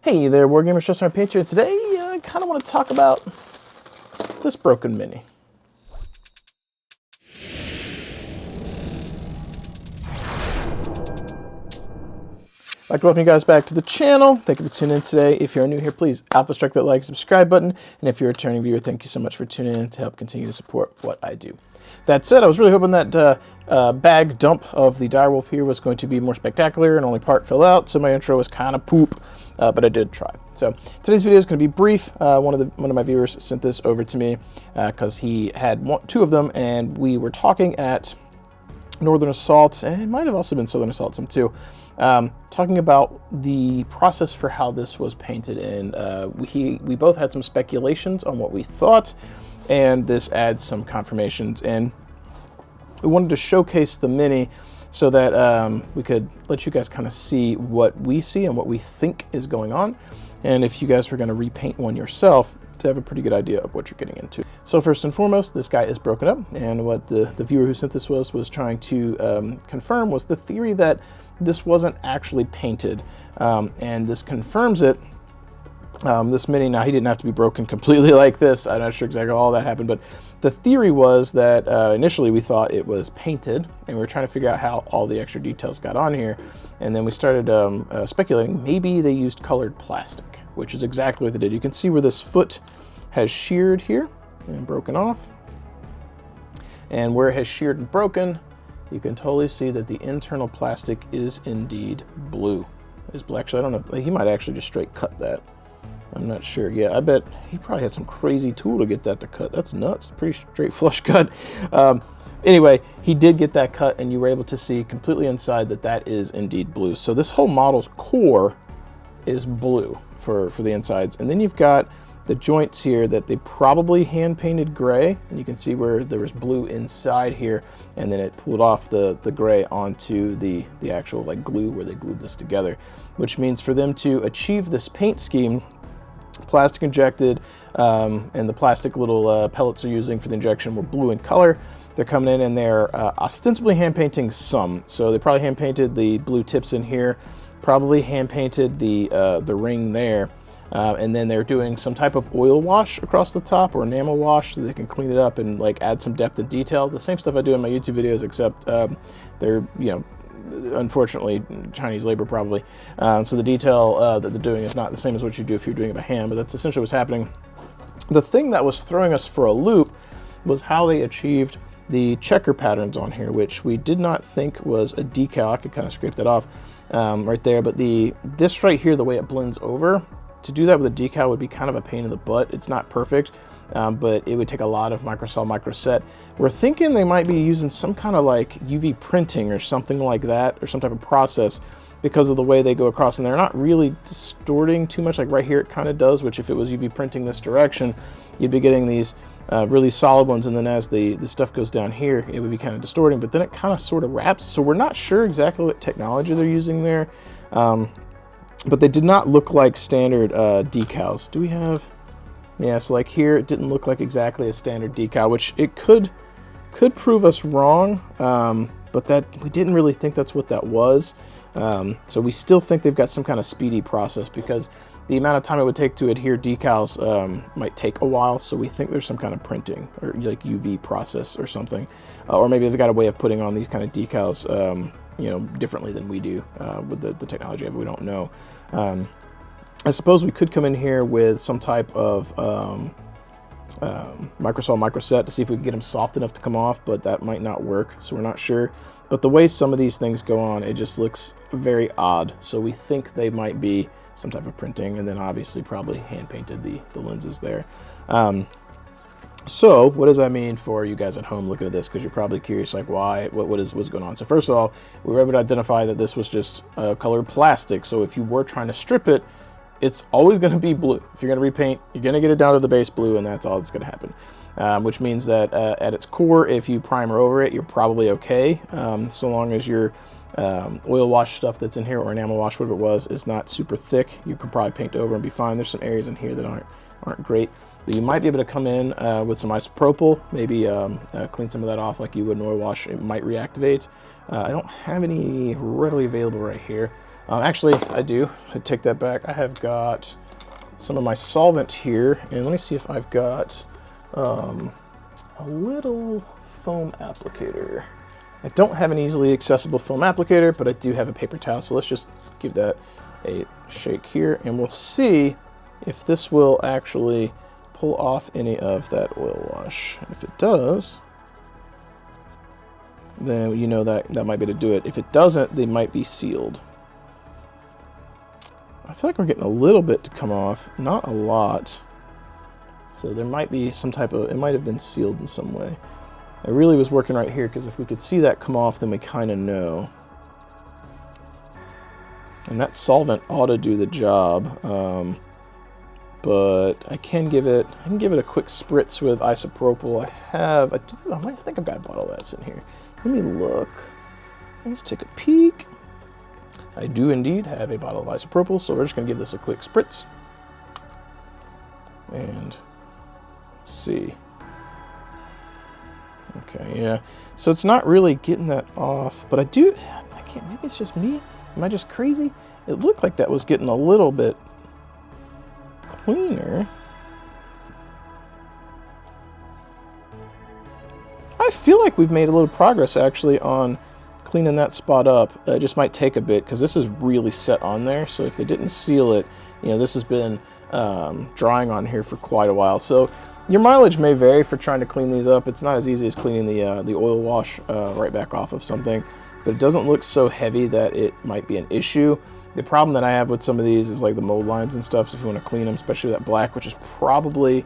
Hey there, Wargamers, just our Patriot. Today, I kind of want to talk about this broken mini. I'd like to welcome you guys back to the channel. Thank you for tuning in today. If you're new here, please alpha strike that like, subscribe button. And if you're a returning viewer, thank you so much for tuning in to help continue to support what I do. That said, I was really hoping that bag dump of the direwolf here was going to be more spectacular and only part fell out, so my intro was kind of poop, but I did try. So today's video is going to be brief. One of my viewers sent this over to me because he had two of them, and we were talking at Northern Assault, and it might have also been Southern Assault some too, talking about the process for how this was painted. And we both had some speculations on what we thought, and this adds some confirmations. And we wanted to showcase the mini so that we could let you guys kind of see what we see and what we think is going on. And if you guys were going to repaint one yourself, to have a pretty good idea of what you're getting into. So first and foremost, this guy is broken up, and what the viewer who sent this was trying to confirm was the theory that this wasn't actually painted, and this confirms it. This mini, now he didn't have to be broken completely like this. I'm not sure exactly how all that happened, but the theory was that initially we thought it was painted, and we were trying to figure out how all the extra details got on here. And then we started speculating maybe they used colored plastic, which is exactly what they did. You can see where this foot has sheared here and broken off. And where it has sheared and broken, you can totally see that the internal plastic is indeed blue. It's blue. Actually, I don't know, he might actually just straight cut that. I'm not sure. Yeah, I bet he probably had some crazy tool to get that to cut. That's nuts. Pretty straight flush cut. Anyway, he did get that cut, and you were able to see completely inside that that is indeed blue. So this whole model's core is blue for the insides. And then you've got the joints here that they probably hand painted gray, and you can see where there was blue inside here, and then it pulled off the gray onto the actual like glue where they glued this together, which means for them to achieve this paint scheme, plastic injected, and the plastic little pellets they're using for the injection were blue in color. They're coming in and they're ostensibly hand painting some. So they probably hand painted the blue tips in here, probably hand painted the ring there, and then they're doing some type of oil wash across the top or enamel wash so they can clean it up and like add some depth and detail. The same stuff I do in my YouTube videos, except they're, you know, unfortunately Chinese labor probably, so the detail that they're doing is not the same as what you do if you're doing it by hand, but that's essentially what's happening. The thing that was throwing us for a loop was how they achieved the checker patterns on here, which we did not think was a decal. I could kind of scrape that off right there, but this right here, the way it blends over, to do that with a decal would be kind of a pain in the butt. It's not perfect, but it would take a lot of microsol, microset. We're thinking they might be using some kind of like UV printing or something like that, or some type of process, because of the way they go across, and they're not really distorting too much. Like right here it kind of does, which if it was UV printing this direction, you'd be getting these really solid ones, and then as the stuff goes down here, it would be kind of distorting, but then it kind of sort of wraps. So we're not sure exactly what technology they're using there, but they did not look like standard decals. Do we have? Yeah, so like here, it didn't look like exactly a standard decal, which it could prove us wrong, but that we didn't really think that's what that was. So we still think they've got some kind of speedy process, because the amount of time it would take to adhere decals might take a while. So we think there's some kind of printing or like UV process or something, or maybe they've got a way of putting on these kind of decals, you know, differently than we do with the technology of it. We don't know. I suppose we could come in here with some type of microsol, microset to see if we can get them soft enough to come off, but that might not work, so we're not sure. But the way some of these things go on, it just looks very odd. So we think they might be some type of printing, and then obviously probably hand painted the lenses there. So what does that mean for you guys at home looking at this? Because you're probably curious, like, what's going on? So first of all, we were able to identify that this was just colored plastic. So if you were trying to strip it, it's always going to be blue. If you're going to repaint, you're going to get it down to the base blue, and that's all that's going to happen. Which means that at its core, if you primer over it, you're probably okay, so long as your oil wash stuff that's in here, or enamel wash, whatever it was, is not super thick. You can probably paint over and be fine. There's some areas in here that aren't great, but you might be able to come in with some isopropyl, maybe clean some of that off like you would an oil wash. It might reactivate. I don't have any readily available right here. Actually, I do. I take that back. I have got some of my solvent here, and let me see if I've got a little foam applicator. I don't have an easily accessible foam applicator, but I do have a paper towel, so let's just give that a shake here, and we'll see if this will actually pull off any of that oil wash. And if it does, then you know that might be to do it. If it doesn't, they might be sealed. I feel like we're getting a little bit to come off, not a lot. So there might be some type of, it might have been sealed in some way. I really was working right here because if we could see that come off, then we kind of know. And that solvent ought to do the job. But I can give it a quick spritz with isopropyl. I think I've got a bottle of that in here. Let me look. Let's take a peek. I do indeed have a bottle of isopropyl, so we're just going to give this a quick spritz. And let's see. Okay, yeah. So it's not really getting that off, but I can't, maybe it's just me. Am I just crazy? It looked like that was getting a little bit cleaner. I feel like we've made a little progress actually on cleaning that spot up. It just might take a bit because this is really set on there. So if they didn't seal it, you know, this has been drying on here for quite a while. So your mileage may vary for trying to clean these up. It's not as easy as cleaning the oil wash right back off of something, but it doesn't look so heavy that it might be an issue. The problem that I have with some of these is like the mold lines and stuff. So if you want to clean them, especially that black, which is probably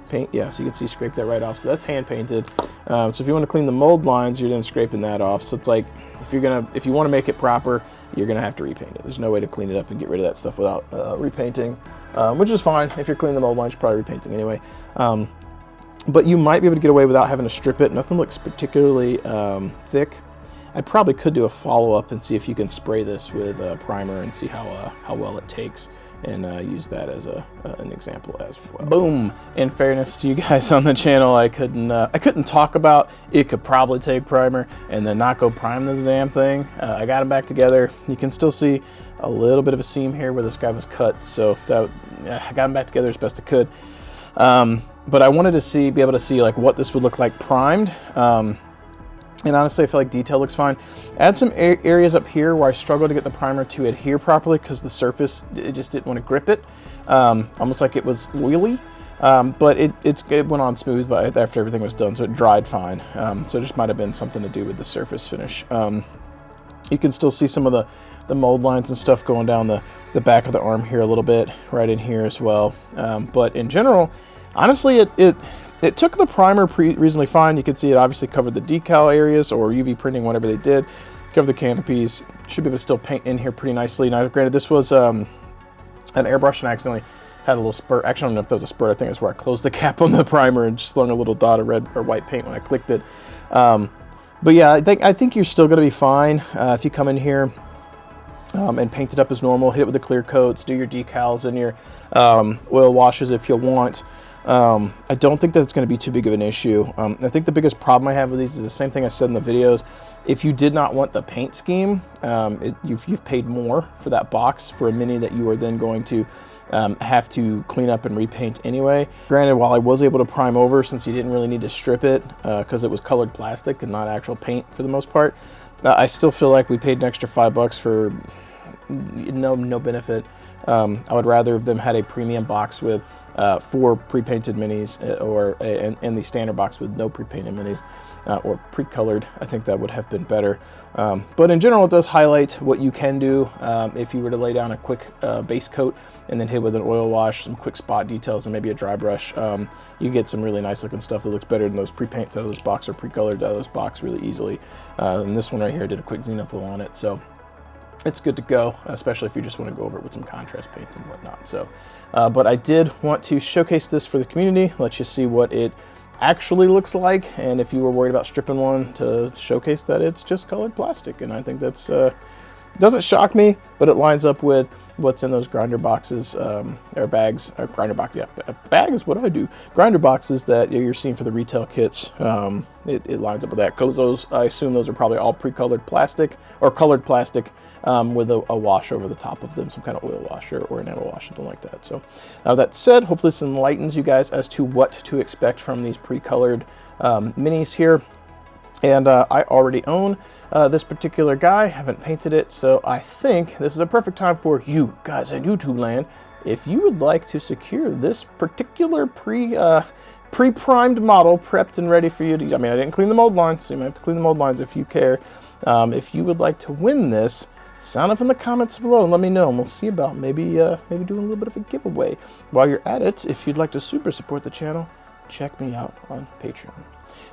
paint. Yeah, so you can see scrape that right off. So that's hand painted. So if you want to clean the mold lines, you're then scraping that off. So it's like if you want to make it proper, you're gonna have to repaint it. There's no way to clean it up and get rid of that stuff without repainting, which is fine. If you're cleaning the mold lines, you're probably repainting anyway. But you might be able to get away without having to strip it. Nothing looks particularly thick. I probably could do a follow-up and see if you can spray this with a primer and see how well it takes, and use that as an example as well. Boom! In fairness to you guys on the channel, I couldn't talk about it could probably take primer and then not go prime this damn thing. I got them back together. You can still see a little bit of a seam here where this guy was cut, so I got them back together as best I could. But I wanted to be able to see like what this would look like primed. And honestly, I feel like detail looks fine. Add some areas up here where I struggled to get the primer to adhere properly because the surface, it just didn't want to grip it. Almost like it was oily. But it went on smooth after everything was done, so it dried fine. So it just might have been something to do with the surface finish. You can still see some of the mold lines and stuff going down the back of the arm here a little bit, right in here as well. But in general, honestly, it took the primer reasonably fine. You can see it obviously covered the decal areas or UV printing, whatever they did. Cover the canopies. Should be able to still paint in here pretty nicely. Now, granted, this was an airbrush and I accidentally had a little spurt. Actually, I don't know if that was a spurt. I think it's where I closed the cap on the primer and just slung a little dot of red or white paint when I clicked it. But yeah, I think you're still going to be fine if you come in here and paint it up as normal. Hit it with the clear coats. Do your decals and your oil washes if you want. I don't think that's going to be too big of an issue. I think the biggest problem I have with these is the same thing I said in the videos. If you did not want the paint scheme, you've paid more for that box for a mini that you are then going to have to clean up and repaint anyway. Granted, while I was able to prime over, since you didn't really need to strip it because it was colored plastic and not actual paint for the most part, I still feel like we paid an extra $5 for no benefit. I would rather have them had a premium box with 4 pre-painted minis and the standard box with no pre-painted minis or pre-colored. I think that would have been better. But in general, it does highlight what you can do if you were to lay down a quick base coat and then hit with an oil wash, some quick spot details, and maybe a dry brush. You get some really nice looking stuff that looks better than those pre-paints out of this box or pre-colored out of this box really easily. And this one right here, I did a quick zenithal on it, so it's good to go, especially if you just want to go over it with some contrast paints and whatnot. So, but I did want to showcase this for the community, let you see what it actually looks like, and if you were worried about stripping one, to showcase that it's just colored plastic. And I think that's Doesn't shock me, but it lines up with what's in those grinder boxes, or bags, or grinder box, yeah, a bag is what I do. Grinder boxes that you're seeing for the retail kits, it lines up with that, because those, I assume those are probably all pre-colored plastic, or colored plastic, with a wash over the top of them, some kind of oil wash or enamel wash, something like that. So that said, hopefully this enlightens you guys as to what to expect from these pre-colored minis here. And I already own this particular guy, haven't painted it, so I think this is a perfect time for you guys in YouTube land. If you would like to secure this particular pre-primed model, prepped and ready for you to, I mean, I didn't clean the mold lines, so you might have to clean the mold lines if you care. If you would like to win this, sound off in the comments below and let me know, and we'll see about maybe doing a little bit of a giveaway. While you're at it, if you'd like to super support the channel, check me out on Patreon.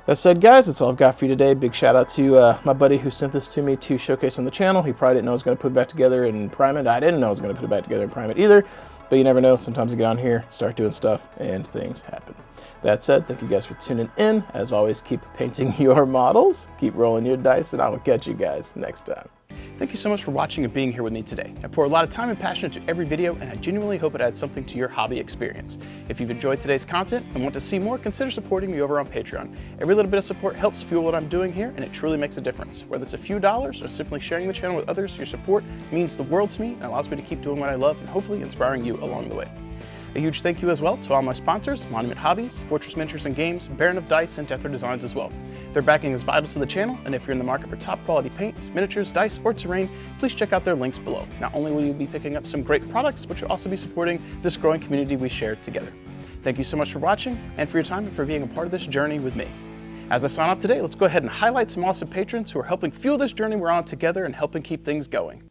That said, guys, that's all I've got for you today. Big shout out to my buddy who sent this to me to showcase on the channel. He probably didn't know I was going to put it back together and prime it. I didn't know I was going to put it back together and prime it either, but you never know. Sometimes you get on here, start doing stuff, and things happen. That said, thank you guys for tuning in. As always, keep painting your models, keep rolling your dice, and I will catch you guys next time. Thank you so much for watching and being here with me today. I pour a lot of time and passion into every video, and I genuinely hope it adds something to your hobby experience. If you've enjoyed today's content and want to see more, consider supporting me over on Patreon. Every little bit of support helps fuel what I'm doing here, and it truly makes a difference. Whether it's a few dollars or simply sharing the channel with others, your support means the world to me and allows me to keep doing what I love and hopefully inspiring you along the way. A huge thank you as well to all my sponsors, Monument Hobbies, Fortress Miniatures and Games, Baron of Dice, and Deathler Designs as well. Their backing is vital to the channel, and if you're in the market for top quality paints, miniatures, dice, or terrain, please check out their links below. Not only will you be picking up some great products, but you'll also be supporting this growing community we share together. Thank you so much for watching, and for your time, and for being a part of this journey with me. As I sign off today, let's go ahead and highlight some awesome patrons who are helping fuel this journey we're on together and helping keep things going.